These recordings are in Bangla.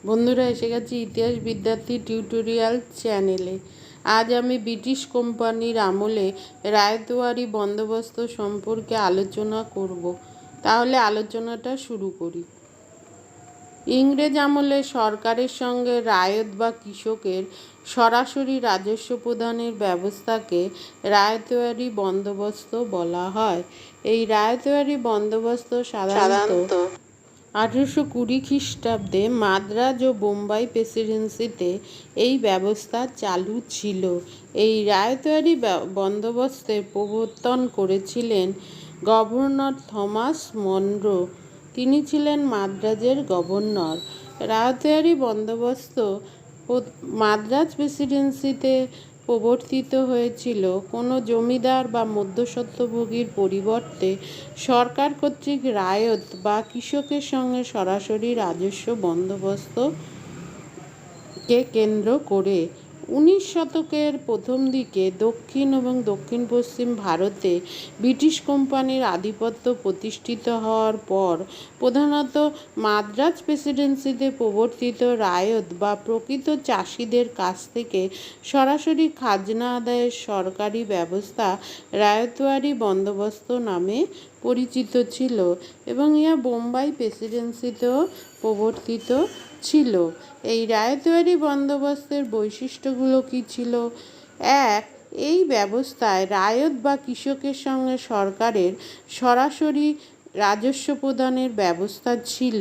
বন্ধুরা, এসে গেছি ইতিহাস বিদ্যার্থী টিউটোরিয়াল চ্যানেলে। আজ আমি ব্রিটিশ কোম্পানির আমলে রায়তওয়ারি বন্দোবস্ত সম্পর্কে আলোচনা করব। তাহলে আলোচনাটা শুরু করি। ইংরেজ আমলে সরকারের সঙ্গে রায়ত বা কৃষকের সরাসরি রাজস্ব প্রদানের ব্যবস্থাকে রায়তওয়ারি বন্দোবস্ত বলা হয়। এই রায়তওয়ারি বন্দোবস্ত সাধারণত 1820 খ্রিস্টাব্দে মাদ্রাজ ও বোম্বাই প্রেসিডেন্সিতে এই ব্যবস্থা চালু ছিল। এই রায়তওয়ারি বন্দোবস্তের প্রবর্তন করেছিলেন গভর্নর থমাস মনরো। তিনি ছিলেন মাদ্রাজের গভর্নর। রায়তওয়ারি বন্দোবস্ত মাদ্রাজ প্রেসিডেন্সিতে প্রবর্তিত হয়েছিল কোনো জমিদার বা মধ্যস্বত্বভোগীর পরিবর্তে সরকার কর্তৃক রায়ত বা কৃষকের সঙ্গে সরাসরি রাজস্ব বন্দোবস্তকে কেন্দ্র করে। 19 শতকের প্রথম দিকে দক্ষিণ এবং দক্ষিণ পশ্চিম ভারতে ব্রিটিশ কোম্পানির আধিপত্য প্রতিষ্ঠিত হওয়ার পর প্রধানত মাদ্রাজ প্রেসিডেন্সিতে প্রবর্তিত রায়ত বা প্রকৃত চাষিদের কাছ থেকে সরাসরি খাজনা আদায়ের সরকারি ব্যবস্থা রায়তওয়ারি বন্দোবস্ত নামে পরিচিত ছিল এবং ইহা বোম্বাই প্রেসিডেন্সিতেও প্রবর্তিত ছিল। এই রায়তওয়ারি বন্দোবস্তের বৈশিষ্ট্যগুলো কী ছিল? 1. এই ব্যবস্থায় রায়ত বা কৃষকের সঙ্গে সরকারের সরাসরি রাজস্ব প্রদানের ব্যবস্থা ছিল।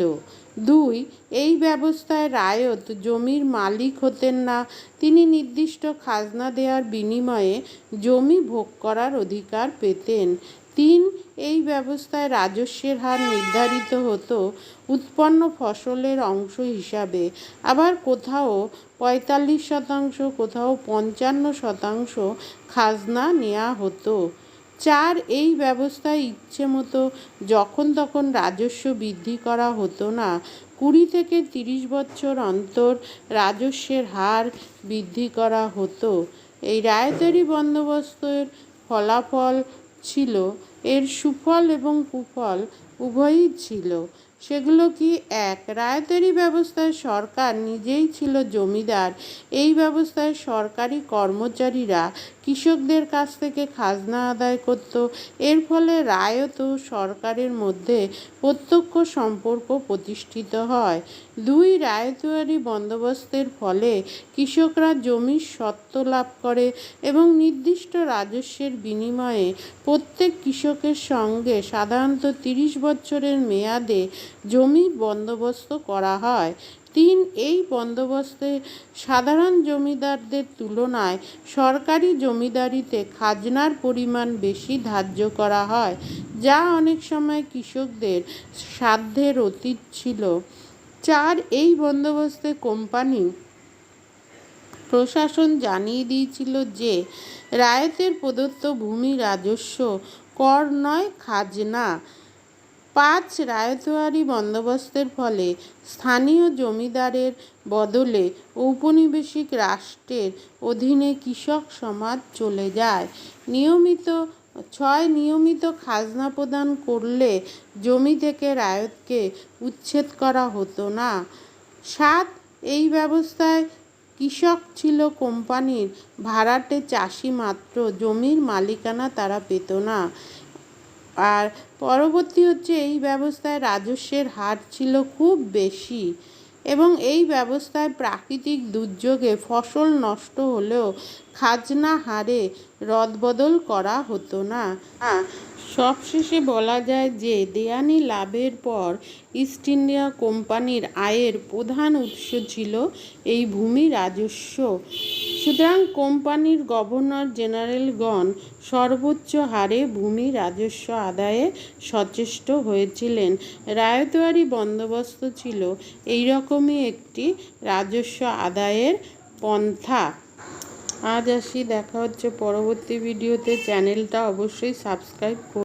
2. এই ব্যবস্থায় রায়ত জমির মালিক হতেন না, তিনি নির্দিষ্ট খাজনা দেওয়ার বিনিময়ে জমি ভোগ করার অধিকার পেতেন। 3. এই ব্যবস্থায় রাজস্বের হার নির্ধারিত হতো উৎপন্ন ফসলের অংশ হিসাবে, আবার কোথাও 45%, কোথাও 55% খাজনা নেওয়া হতো। 4. এই ব্যবস্থায় ইচ্ছে মতো যখন তখন রাজস্ব বৃদ্ধি করা হতো না। 20 থেকে 30 বছর অন্তর রাজস্বের হার বৃদ্ধি করা হতো। এই রায়তওয়ারি বন্দোবস্তের ফলাফল ছিল, এর সুফল এবং কুফল উভয়ই ছিল। সেগুলো কি? 1. রায়তওয়ারি ব্যবস্থায় সরকার নিজেই ছিল জমিদার। এই ব্যবস্থায় সরকারি কর্মচারীরা কৃষকদের কাছ থেকে খাজনা আদায় করত। এর ফলে রায়ত ও সরকারের মধ্যে প্রত্যক্ষ সম্পর্ক প্রতিষ্ঠিত হয়। 2. রায়তওয়ারি বন্দোবস্তের ফলে কৃষকরা জমির স্বত্ব লাভ করে এবং নির্দিষ্ট রাজস্বের বিনিময়ে প্রত্যেক কৃষকের সঙ্গে সাধারণত 30 বছরের মেয়াদে জমির বন্দোবস্ত করা হয়। 3. এই বন্দোবস্তে সাধারণ জমিদারদের তুলনায় সরকারি জমিদারিতে খাজনার পরিমাণ বেশি ধার্য করা হয়, যা অনেক সময় কৃষকদের সাধ্যের অতীত ছিল। 4. এই বন্দোবস্তে কোম্পানি প্রশাসন জানিয়ে দিয়েছিল যে রায়তের প্রদত্ত ভূমি রাজস্ব, কর নয়, খাজনা। 5. রায়তওয়ারি বন্দোবস্তের ফলে স্থানীয় জমিদারের বদলে ঔপনিবেশিক রাষ্ট্রের অধীনে কৃষক সমাজ চলে যায়। 6. নিয়মিত খাজনা প্রদান করলে জমি থেকে রায়তকে উচ্ছেদ করা হতো না। 7. এই ব্যবস্থায় কৃষক ছিল কোম্পানির ভাড়াটে চাষি মাত্র, জমির মালিকানা তারা পেত না। আর পরবর্তী এই ব্যবস্থায় রাজস্বের হার ছিল খুব বেশি এবং এই ব্যবস্থায় প্রাকৃতিক দুর্যোগে ফসল নষ্ট হলেও খাজনা হারে রদবদল করা হতো না। সবশেষে বলা যায় যে দেওয়ানি লাভের পর ইস্ট ইন্ডিয়া কোম্পানির আয়ের প্রধান উৎস ছিল এই ভূমি রাজস্ব। সুতরাং কোম্পানির গভর্নর জেনারেলগণ সর্বোচ্চ হারে ভূমি রাজস্ব আদায়ে সচেষ্ট হয়েছিলেন। রায়তওয়ারি বন্দোবস্ত ছিল এইরকমই একটি রাজস্ব আদায়ের পন্থা। আজ আসি, দেখা হচ্ছে পরবর্তী ভিডিওতে। চ্যানেলটা অবশ্যই সাবস্ক্রাইব করুন।